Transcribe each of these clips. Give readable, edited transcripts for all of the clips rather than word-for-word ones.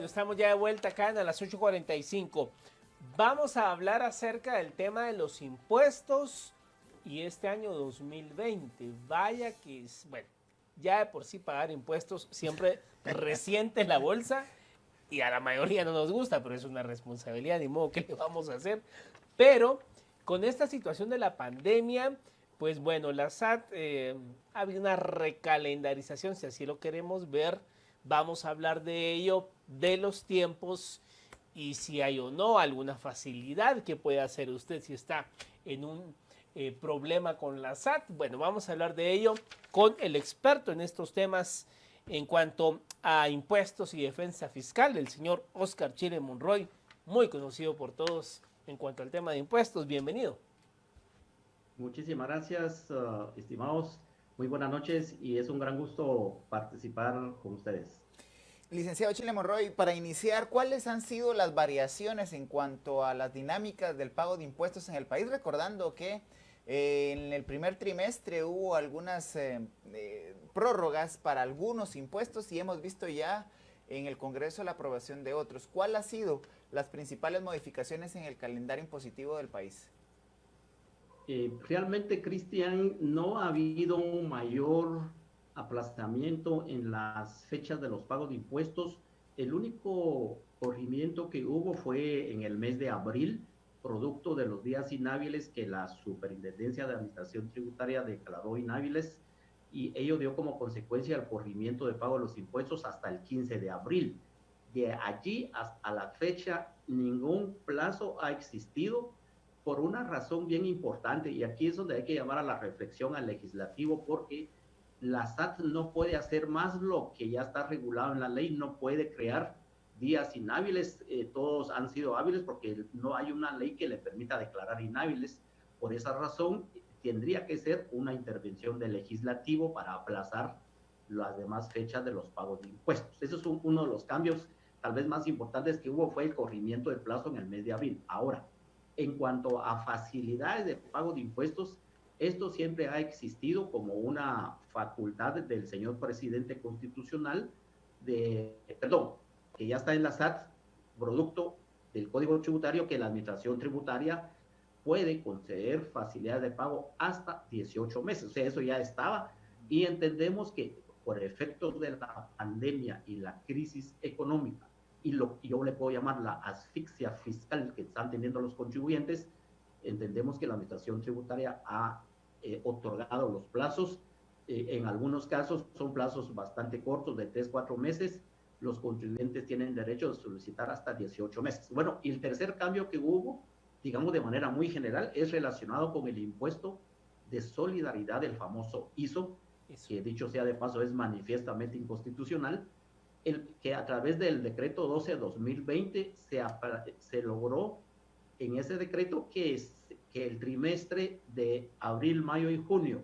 estamos ya de vuelta acá a las 8:45. Vamos a hablar acerca del tema de los impuestos y este año 2020. Vaya que es, bueno, ya de por sí pagar impuestos siempre resiente la bolsa y a la mayoría no nos gusta, pero es una responsabilidad, ni modo que le vamos a hacer. Pero con esta situación de la pandemia, pues bueno, la SAT ha habido una recalendarización, si así lo queremos ver. Vamos a hablar de ello, de los tiempos y si hay o no alguna facilidad que pueda hacer usted si está en un problema con la SAT. Bueno, vamos a hablar de ello con el experto en estos temas en cuanto a impuestos y defensa fiscal, el señor Oscar Chile Monroy, muy conocido por todos en cuanto al tema de impuestos. Bienvenido. Muchísimas gracias, estimados. Muy buenas noches y es un gran gusto participar con ustedes. Licenciado Chile Monroy, para iniciar, ¿cuáles han sido las variaciones en cuanto a las dinámicas del pago de impuestos en el país? Recordando que en el primer trimestre hubo algunas prórrogas para algunos impuestos y hemos visto ya en el Congreso la aprobación de otros. ¿Cuáles han sido las principales modificaciones en el calendario impositivo del país? Realmente, Cristian, no ha habido un mayor aplazamiento en las fechas de los pagos de impuestos. El único corrimiento que hubo fue en el mes de abril, producto de los días inhábiles que la Superintendencia de Administración Tributaria declaró inhábiles, y ello dio como consecuencia el corrimiento de pago de los impuestos hasta el 15 de abril. De allí hasta la fecha, ningún plazo ha existido por una razón bien importante, y aquí es donde hay que llamar a la reflexión al legislativo, porque la SAT no puede hacer más lo que ya está regulado en la ley, no puede crear días inhábiles, todos han sido hábiles porque no hay una ley que le permita declarar inhábiles. Por esa razón, tendría que ser una intervención del legislativo para aplazar las demás fechas de los pagos de impuestos. Eso es uno de los cambios tal vez más importantes que hubo, fue el corrimiento del plazo en el mes de abril. Ahora, en cuanto a facilidades de pago de impuestos, esto siempre ha existido como una facultad del señor presidente constitucional que ya está en la SAT, producto del Código Tributario, que la Administración Tributaria puede conceder facilidades de pago hasta 18 meses. O sea, eso ya estaba, y entendemos que por efectos de la pandemia y la crisis económica y lo que yo le puedo llamar la asfixia fiscal que están teniendo los contribuyentes, entendemos que la Administración Tributaria ha otorgado los plazos. En algunos casos son plazos bastante cortos, de 3-4 meses. Los contribuyentes tienen derecho de solicitar hasta 18 meses. Bueno, y el tercer cambio que hubo, digamos de manera muy general, es relacionado con el impuesto de solidaridad, el famoso ISO, que dicho sea de paso es manifiestamente inconstitucional, que a través del decreto 12/2020 se logró en ese decreto que el trimestre de abril, mayo y junio,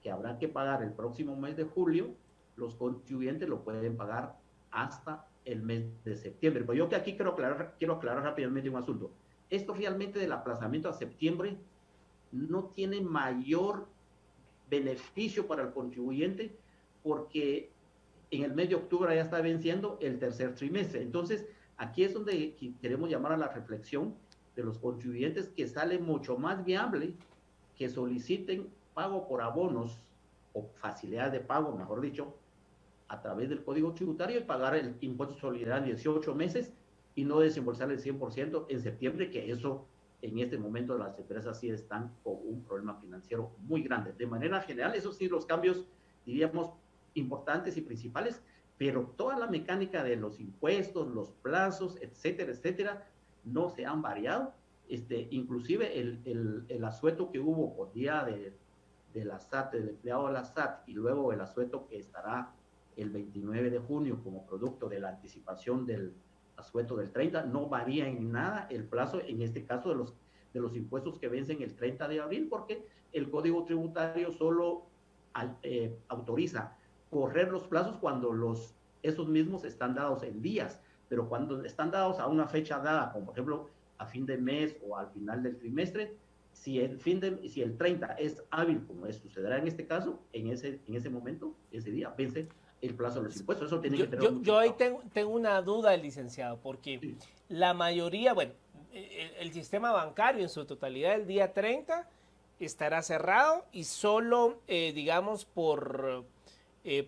que habrá que pagar el próximo mes de julio, los contribuyentes lo pueden pagar hasta el mes de septiembre. Pero yo que aquí quiero aclarar rápidamente un asunto. Esto realmente del aplazamiento a septiembre no tiene mayor beneficio para el contribuyente, porque en el mes de octubre ya está venciendo el tercer trimestre. Entonces, aquí es donde queremos llamar a la reflexión de los contribuyentes, que sale mucho más viable que soliciten pago por abonos o facilidades de pago, mejor dicho, a través del Código Tributario, y pagar el impuesto de solidaridad en 18 meses y no desembolsar el 100% en septiembre, que eso en este momento las empresas sí están con un problema financiero muy grande. De manera general, esos sí los cambios, diríamos, importantes y principales, pero toda la mecánica de los impuestos, los plazos, etcétera, etcétera, no se han variado. Inclusive el asueto que hubo por día de la SAT, del empleado de la SAT, y luego el asueto que estará el 29 de junio como producto de la anticipación del asueto del 30, no varía en nada el plazo, en este caso de los impuestos que vencen el 30 de abril, porque el Código Tributario solo autoriza correr los plazos cuando esos mismos están dados en días, pero cuando están dados a una fecha dada, como por ejemplo a fin de mes o al final del trimestre, si el 30 es hábil, como sucederá en este caso, en ese momento, ese día, vence el plazo de los impuestos. Eso tiene Yo, que tener yo, mucho yo ahí cuidado. tengo una duda, licenciado, porque Sí. la mayoría, bueno, el sistema bancario en su totalidad el día 30 estará cerrado y solo, digamos, por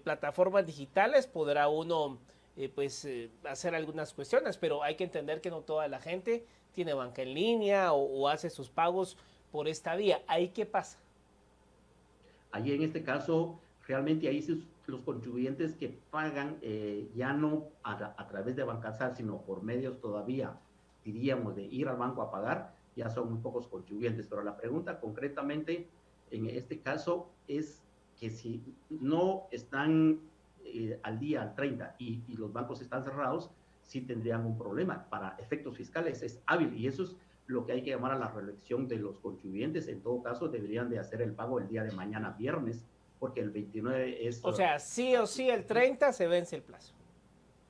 plataformas digitales podrá uno hacer algunas cuestiones, pero hay que entender que no toda la gente tiene banca en línea o hace sus pagos por esta vía. ¿Ahí qué pasa? Allí en este caso, realmente ahí los contribuyentes que pagan ya no a través de Bancansar, sino por medios todavía, diríamos, de ir al banco a pagar, ya son muy pocos contribuyentes. Pero la pregunta concretamente en este caso es que si no están al día, al 30, y los bancos están cerrados, sí tendrían un problema. Para efectos fiscales es hábil y eso es lo que hay que llamar a la reelección de los contribuyentes. En todo caso, deberían de hacer el pago el día de mañana, viernes, porque el 29 es... O sea, sí o sí el 30 se vence el plazo.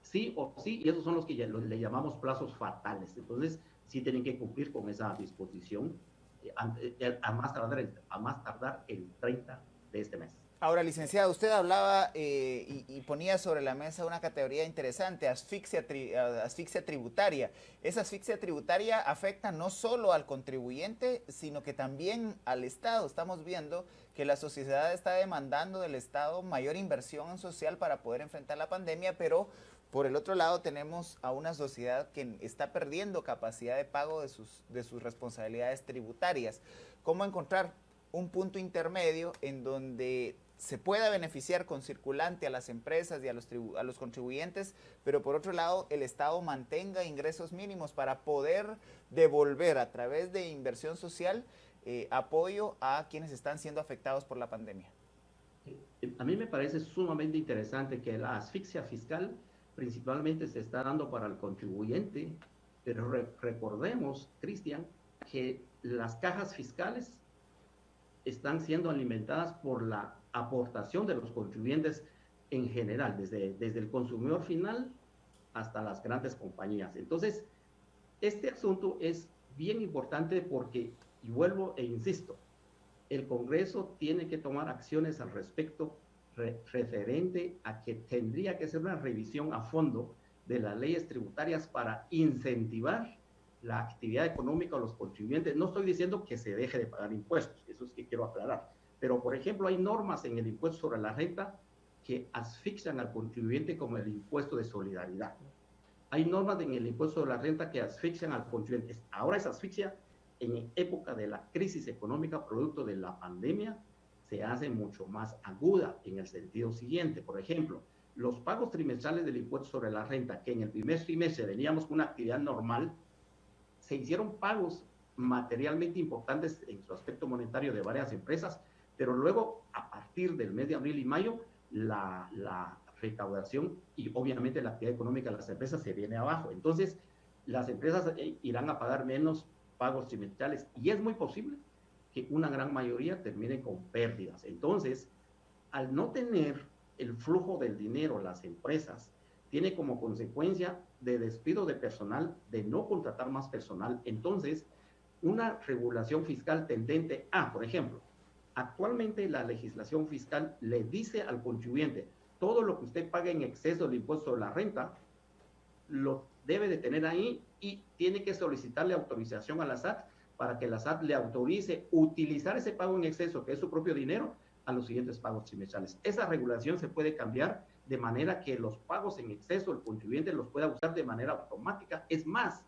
Sí o sí, y esos son los que le llamamos plazos fatales. Entonces, sí tienen que cumplir con esa disposición a más tardar el 30 de este mes. Ahora, licenciado, usted hablaba y ponía sobre la mesa una categoría interesante, asfixia tributaria. Esa asfixia tributaria afecta no solo al contribuyente, sino que también al Estado. Estamos viendo que la sociedad está demandando del Estado mayor inversión social para poder enfrentar la pandemia, pero por el otro lado tenemos a una sociedad que está perdiendo capacidad de pago de sus responsabilidades tributarias. ¿Cómo encontrar un punto intermedio en donde se pueda beneficiar con circulante a las empresas y a los contribuyentes, pero por otro lado el Estado mantenga ingresos mínimos para poder devolver a través de inversión social apoyo a quienes están siendo afectados por la pandemia? A mí me parece sumamente interesante que la asfixia fiscal principalmente se está dando para el contribuyente, pero recordemos, Cristian, que las cajas fiscales están siendo alimentadas por la aportación de los contribuyentes en general, desde el consumidor final hasta las grandes compañías. Entonces, este asunto es bien importante porque, y vuelvo e insisto, el Congreso tiene que tomar acciones al respecto referente a que tendría que ser una revisión a fondo de las leyes tributarias para incentivar la actividad económica de los contribuyentes. No estoy diciendo que se deje de pagar impuestos, eso es que quiero aclarar, pero por ejemplo hay normas en el impuesto sobre la renta que asfixian al contribuyente como el impuesto de solidaridad. Hay normas en el impuesto de la renta que asfixian al contribuyente. Ahora esa asfixia en época de la crisis económica producto de la pandemia se hace mucho más aguda en el sentido siguiente. Por ejemplo, los pagos trimestrales del impuesto sobre la renta, que en el primer trimestre veníamos con una actividad normal, se hicieron pagos materialmente importantes en su aspecto monetario de varias empresas, pero luego, a partir del mes de abril y mayo, la recaudación y obviamente la actividad económica de las empresas se viene abajo. Entonces, las empresas irán a pagar menos pagos trimestrales y es muy posible que una gran mayoría termine con pérdidas. Entonces, al no tener el flujo del dinero, las empresas, tiene como consecuencia de despido de personal, de no contratar más personal. Entonces, una regulación fiscal tendente a, por ejemplo, actualmente la legislación fiscal le dice al contribuyente, todo lo que usted pague en exceso del impuesto de la renta, lo debe de tener ahí y tiene que solicitarle autorización a la SAT para que la SAT le autorice utilizar ese pago en exceso, que es su propio dinero, a los siguientes pagos trimestrales. Esa regulación se puede cambiar de manera que los pagos en exceso el contribuyente los pueda usar de manera automática. Es más,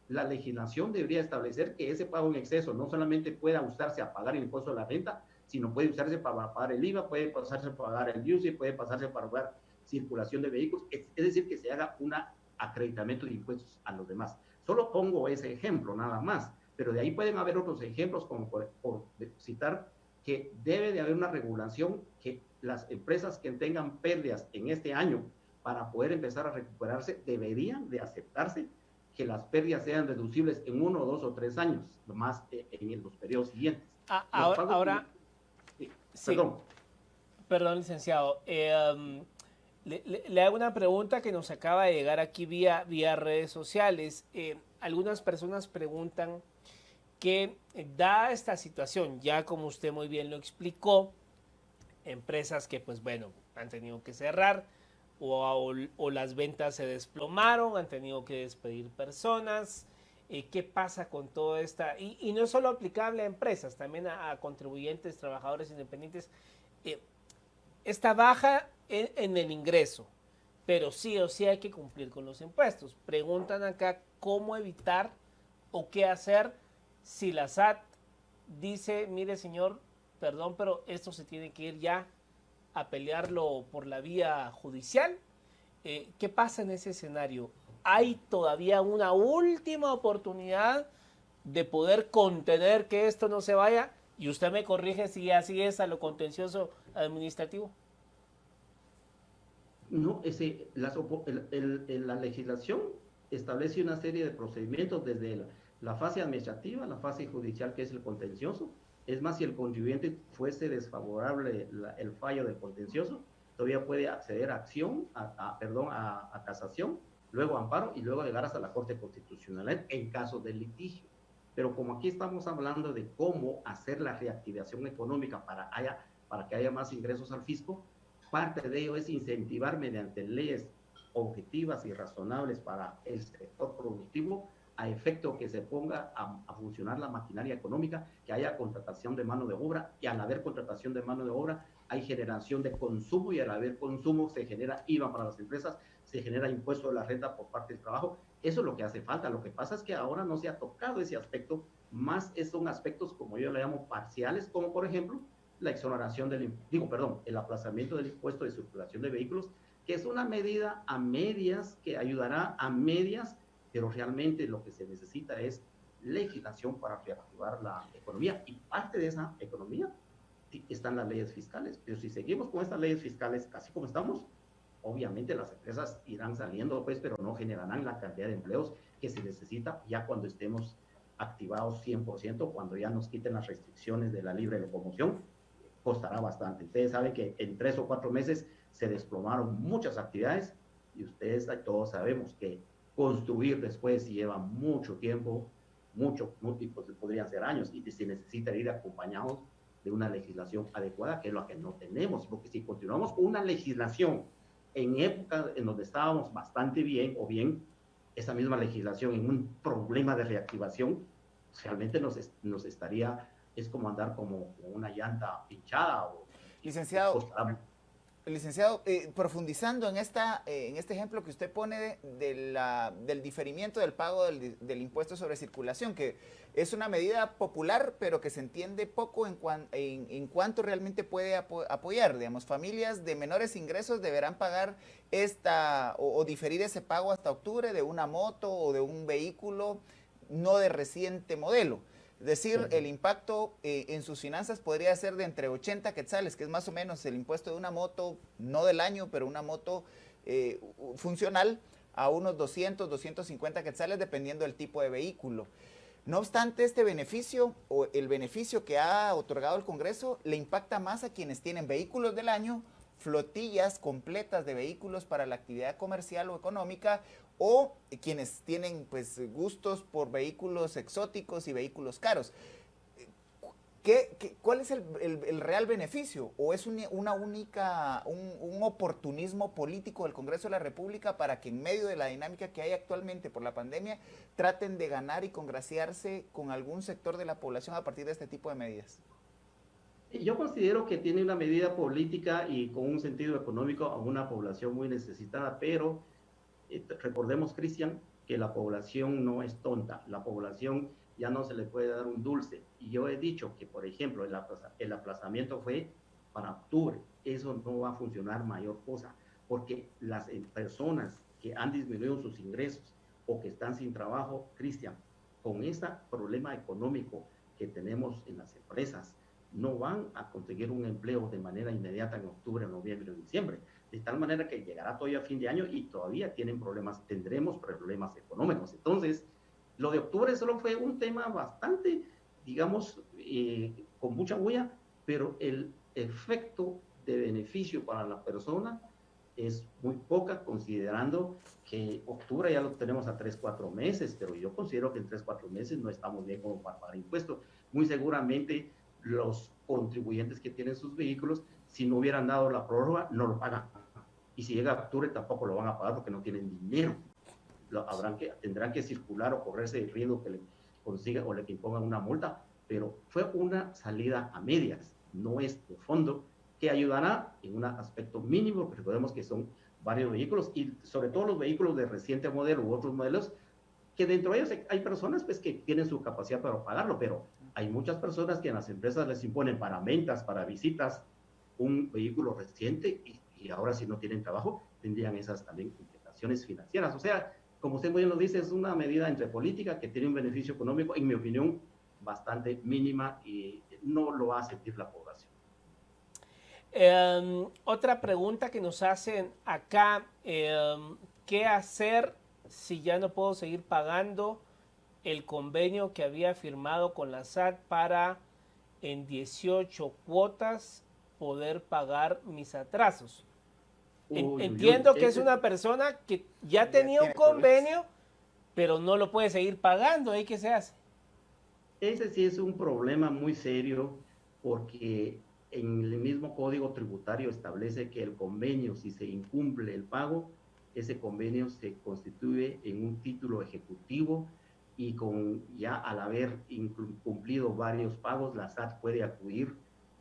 la legislación debería establecer que ese pago en exceso no solamente pueda usarse a pagar el impuesto de la renta, sino puede usarse para pagar el IVA, puede pasarse para pagar el UCI, puede pasarse para pagar circulación de vehículos, es decir, que se haga un acreditamiento de impuestos a los demás. Solo pongo ese ejemplo nada más, pero de ahí pueden haber otros ejemplos, como por citar que debe de haber una regulación que las empresas que tengan pérdidas en este año para poder empezar a recuperarse deberían de aceptarse que las pérdidas sean deducibles en 1, 2 o 3 años, más en los periodos siguientes. Ahora, sí, sí, perdón, licenciado. Le hago una pregunta que nos acaba de llegar aquí vía redes sociales. Algunas personas preguntan que, dada esta situación, ya como usted muy bien lo explicó, empresas que pues bueno, han tenido que cerrar o las ventas se desplomaron, han tenido que despedir personas. ¿Qué pasa con toda esta? Y no es solo aplicable a empresas, también a contribuyentes, trabajadores independientes. Esta baja en el ingreso, pero sí o sí hay que cumplir con los impuestos. Preguntan acá cómo evitar o qué hacer si la SAT dice, mire señor, perdón, pero esto se tiene que ir ya a pelearlo por la vía judicial. ¿Qué pasa en ese escenario? ¿Hay todavía una última oportunidad de poder contener que esto no se vaya? Y usted me corrige si así es a lo contencioso administrativo. No, la legislación establece una serie de procedimientos desde la fase administrativa, la fase judicial, que es el contencioso. Es más, si el contribuyente fuese desfavorable el fallo del contencioso, todavía puede acceder a acción, a casación, luego amparo y luego llegar hasta la Corte Constitucional en caso de litigio. Pero como aquí estamos hablando de cómo hacer la reactivación económica para que haya más ingresos al fisco, parte de ello es incentivar mediante leyes objetivas y razonables para el sector productivo, a efecto que se ponga a funcionar la maquinaria económica, que haya contratación de mano de obra, y al haber contratación de mano de obra hay generación de consumo, y al haber consumo se genera IVA para las empresas, se genera impuesto de la renta por parte del trabajo. Eso es lo que hace falta. Lo que pasa es que ahora no se ha tocado ese aspecto, más son aspectos, como yo le llamo, parciales, como por ejemplo la exoneración el aplazamiento del impuesto de circulación de vehículos, que es una medida a medias, que ayudará a medias, pero realmente lo que se necesita es legislación para reactivar la economía, y parte de esa economía están las leyes fiscales. Pero si seguimos con estas leyes fiscales así como estamos, obviamente las empresas irán saliendo, pues, pero no generarán la cantidad de empleos que se necesita ya cuando estemos activados 100%, cuando ya nos quiten las restricciones de la libre locomoción. Costará bastante. Ustedes saben que en 3 o 4 meses se desplomaron muchas actividades, y ustedes todos sabemos que construir después lleva mucho tiempo, y pues podrían ser años, y se necesita ir acompañados de una legislación adecuada, que es lo que no tenemos, porque si continuamos con una legislación en época en donde estábamos bastante bien, o bien esa misma legislación en un problema de reactivación, realmente nos estaría, es como andar como una llanta pinchada. Licenciado, profundizando en este ejemplo que usted pone del diferimiento del pago del impuesto sobre circulación, que es una medida popular, pero que se entiende poco en cuanto realmente puede apoyar. Digamos, familias de menores ingresos deberán pagar o diferir ese pago hasta octubre de una moto o de un vehículo no de reciente modelo. Es decir, el impacto en sus finanzas podría ser de entre 80 quetzales, que es más o menos el impuesto de una moto, no del año, pero una moto funcional, a unos 200, 250 quetzales, dependiendo del tipo de vehículo. No obstante, este beneficio, o el beneficio que ha otorgado el Congreso, le impacta más a quienes tienen vehículos del año, flotillas completas de vehículos para la actividad comercial o económica, o quienes tienen pues gustos por vehículos exóticos y vehículos caros. ¿Cuál es el real beneficio? ¿O es un oportunismo político del Congreso de la República para que en medio de la dinámica que hay actualmente por la pandemia traten de ganar y congraciarse con algún sector de la población a partir de este tipo de medidas? Yo considero que tiene una medida política y con un sentido económico a una población muy necesitada, pero recordemos, Cristian, que la población no es tonta. La población ya no se le puede dar un dulce. Y yo he dicho que, por ejemplo, el aplazamiento fue para octubre. Eso no va a funcionar mayor cosa, porque las personas que han disminuido sus ingresos o que están sin trabajo, Cristian, con ese problema económico que tenemos en las empresas, no van a conseguir un empleo de manera inmediata en octubre, noviembre o diciembre. De tal manera que llegará todavía a fin de año y todavía tendremos problemas económicos. Entonces, lo de octubre solo fue un tema bastante, digamos, con mucha bulla, pero el efecto de beneficio para la persona es muy poca, considerando que octubre ya lo tenemos a 3-4 meses, pero yo considero que en 3-4 meses no estamos bien como para pagar impuestos. Muy seguramente los contribuyentes que tienen sus vehículos, si no hubieran dado la prórroga, no lo pagan. Y si llega a octubre tampoco lo van a pagar porque no tienen dinero. Tendrán que circular o correrse el riesgo que le consiga o le impongan una multa, pero fue una salida a medias, no es de fondo, que ayudará en un aspecto mínimo, porque recordemos que son varios vehículos y sobre todo los vehículos de reciente modelo u otros modelos, que dentro de ellos hay personas pues, que tienen su capacidad para pagarlo, pero hay muchas personas que en las empresas les imponen para ventas, para visitas, un vehículo reciente y ahora si no tienen trabajo, tendrían esas también implicaciones financieras. O sea, como usted muy bien lo dice, es una medida entre política que tiene un beneficio económico, en mi opinión, bastante mínima y no lo va a sentir la población. Otra pregunta que nos hacen acá, ¿qué hacer si ya no puedo seguir pagando el convenio que había firmado con la SAT para en 18 cuotas poder pagar mis atrasos? Entiendo que es una persona que ya tenía un convenio, pero no lo puede seguir pagando. ¿Ahí qué se hace? Ese sí es un problema muy serio porque en el mismo Código Tributario establece que el convenio, si se incumple el pago, ese convenio se constituye en un título ejecutivo y ya al haber incumplido varios pagos, la SAT puede acudir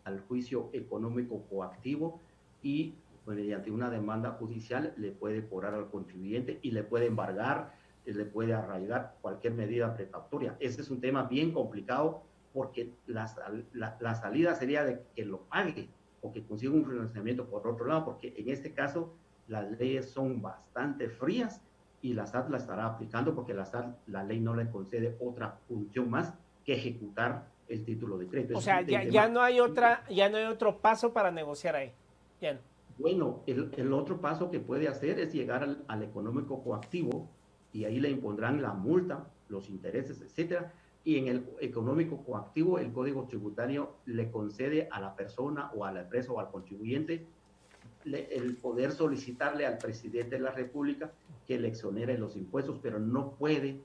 al juicio económico coactivo y mediante una demanda judicial le puede cobrar al contribuyente y le puede embargar, le puede arraigar cualquier medida precautoria. Ese es un tema bien complicado porque la salida sería de que lo pague o que consiga un financiamiento por otro lado, porque en este caso las leyes son bastante frías y la SAT la estará aplicando porque la ley no le concede otra función más que ejecutar el título de crédito. O sea, ya no hay otro paso para negociar ahí. Ya no. Bueno, el otro paso que puede hacer es llegar al económico coactivo y ahí le impondrán la multa, los intereses, etcétera. Y en el económico coactivo, el Código Tributario le concede a la persona o a la empresa o al contribuyente el poder solicitarle al presidente de la República que le exonere los impuestos, pero no puede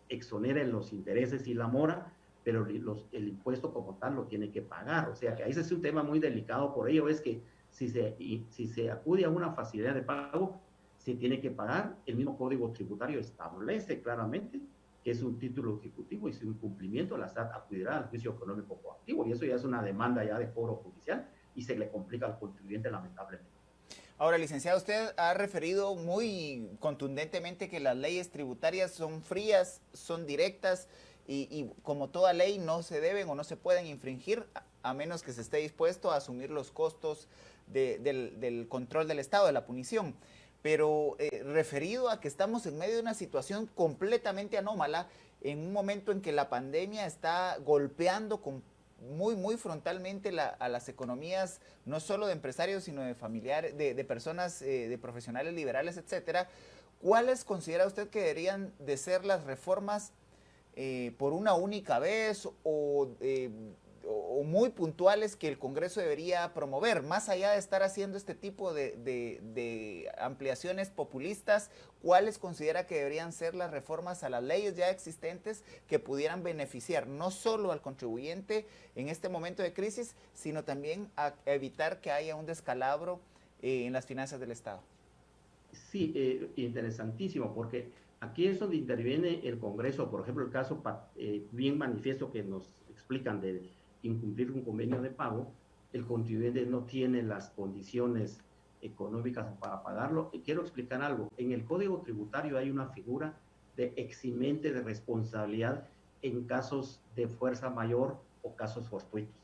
exonere los intereses y la mora, pero el impuesto como tal lo tiene que pagar. O sea que ahí ese es un tema muy delicado, por ello es que si se acude a una facilidad de pago, se tiene que pagar. El mismo Código Tributario establece claramente que es un título ejecutivo y si un cumplimiento, la SAT acudirá al juicio económico coactivo y eso ya es una demanda ya de cobro judicial y se le complica al contribuyente lamentablemente. Ahora, licenciado, usted ha referido muy contundentemente que las leyes tributarias son frías, son directas y como toda ley no se deben o no se pueden infringir a menos que se esté dispuesto a asumir los costos del control del Estado, de la punición. Pero referido a que estamos en medio de una situación completamente anómala, en un momento en que la pandemia está golpeando muy frontalmente a las economías, no solo de empresarios, sino de familiares, de personas, de profesionales liberales, etcétera. ¿Cuáles considera usted que deberían de ser las reformas por una única vez o muy puntuales que el Congreso debería promover, más allá de estar haciendo este tipo de ampliaciones populistas? ¿Cuáles considera que deberían ser las reformas a las leyes ya existentes que pudieran beneficiar no solo al contribuyente en este momento de crisis, sino también a evitar que haya un descalabro en las finanzas del Estado? Sí, interesantísimo, porque aquí es donde interviene el Congreso. Por ejemplo, el caso bien manifiesto que nos explican de incumplir un convenio de pago, el contribuyente no tiene las condiciones económicas para pagarlo. Y quiero explicar algo. En el Código Tributario hay una figura de eximente de responsabilidad en casos de fuerza mayor o casos fortuitos.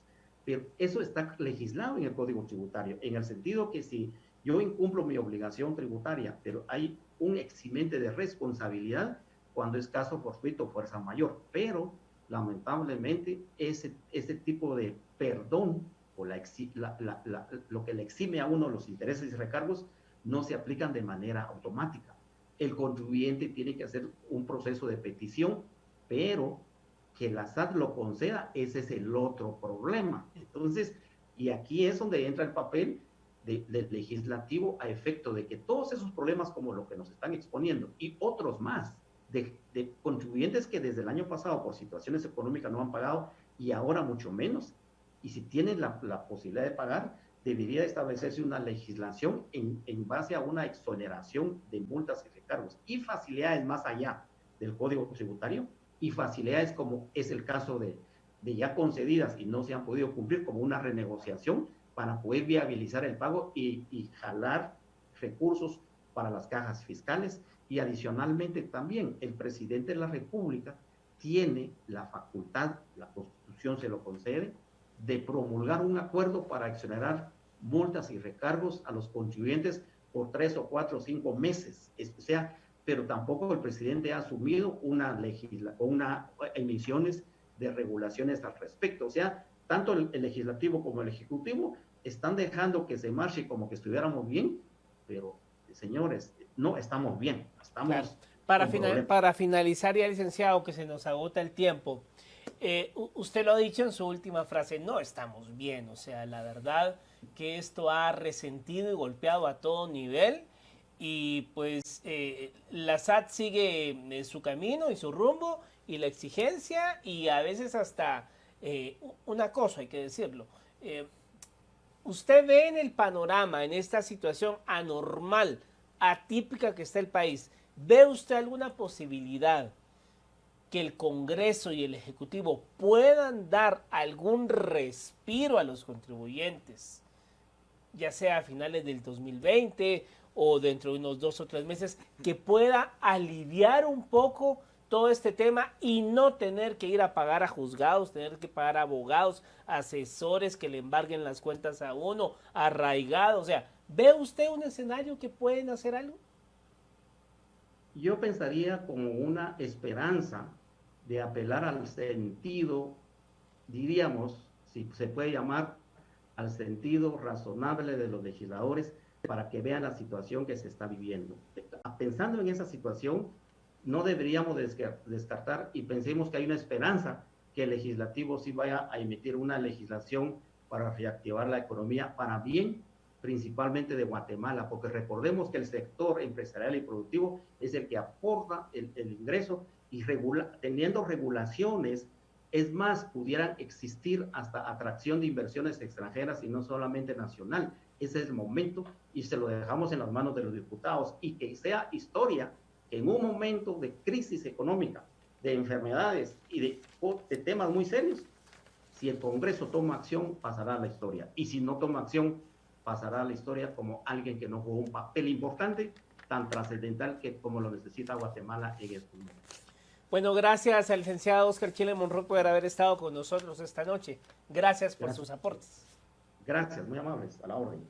Pero eso está legislado en el Código Tributario, en el sentido que si yo incumplo mi obligación tributaria, pero hay un eximente de responsabilidad cuando es caso fortuito o fuerza mayor, pero lamentablemente ese tipo de perdón o lo que le exime a uno los intereses y recargos no se aplican de manera automática. El contribuyente tiene que hacer un proceso de petición, pero que la SAT lo conceda, ese es el otro problema. Entonces, y aquí es donde entra el papel del legislativo a efecto de que todos esos problemas como lo que nos están exponiendo y otros más, de contribuyentes que desde el año pasado por situaciones económicas no han pagado, y ahora mucho menos. Y si tienen la posibilidad de pagar, debería establecerse una legislación en base a una exoneración de multas y recargos y facilidades más allá del Código Tributario, y facilidades como es el caso de ya concedidas y no se han podido cumplir, como una renegociación para poder viabilizar el pago y jalar recursos para las cajas fiscales. Y adicionalmente también el presidente de la República tiene la facultad, la Constitución se lo concede, de promulgar un acuerdo para exonerar multas y recargos a los contribuyentes por 3 o 4 o 5 meses. O sea, pero tampoco el presidente ha asumido una emisiones de regulaciones al respecto. O sea, tanto el legislativo como el ejecutivo están dejando que se marche como que estuviéramos bien, pero señores, no estamos bien, estamos claro. Para finalizar ya, licenciado, que se nos agota el tiempo, usted lo ha dicho en su última frase, no estamos bien, o sea, la verdad que esto ha resentido y golpeado a todo nivel, y pues la SAT sigue su camino y su rumbo y la exigencia, y a veces hasta una cosa, hay que decirlo, usted ve en el panorama, en esta situación anormal, atípica que está el país, ¿ve usted alguna posibilidad que el Congreso y el Ejecutivo puedan dar algún respiro a los contribuyentes, ya sea a finales del 2020 o dentro de unos 2 o 3 meses, que pueda aliviar un poco todo este tema y no tener que ir a pagar a juzgados, tener que pagar a abogados, asesores que le embarguen las cuentas a uno, arraigados? O sea, ¿ve usted un escenario que pueden hacer algo? Yo pensaría como una esperanza de apelar al sentido, diríamos, si se puede llamar, al sentido razonable de los legisladores para que vean la situación que se está viviendo. Pensando en esa situación, no deberíamos descartar y pensemos que hay una esperanza que el legislativo sí vaya a emitir una legislación para reactivar la economía para bien, principalmente de Guatemala, porque recordemos que el sector empresarial y productivo es el que aporta el ingreso, y teniendo regulaciones, es más, pudieran existir hasta atracción de inversiones extranjeras y no solamente nacional. Ese es el momento y se lo dejamos en las manos de los diputados, y que sea historia que en un momento de crisis económica, de enfermedades y de temas muy serios, si el Congreso toma acción, pasará a la historia, y si no toma acción, pasará a la historia como alguien que no jugó un papel importante, tan trascendental como lo necesita Guatemala en estos momentos. Bueno, gracias al licenciado Oscar Chile Monroy por haber estado con nosotros esta noche. Gracias por sus aportes. Gracias, muy amables, a la orden.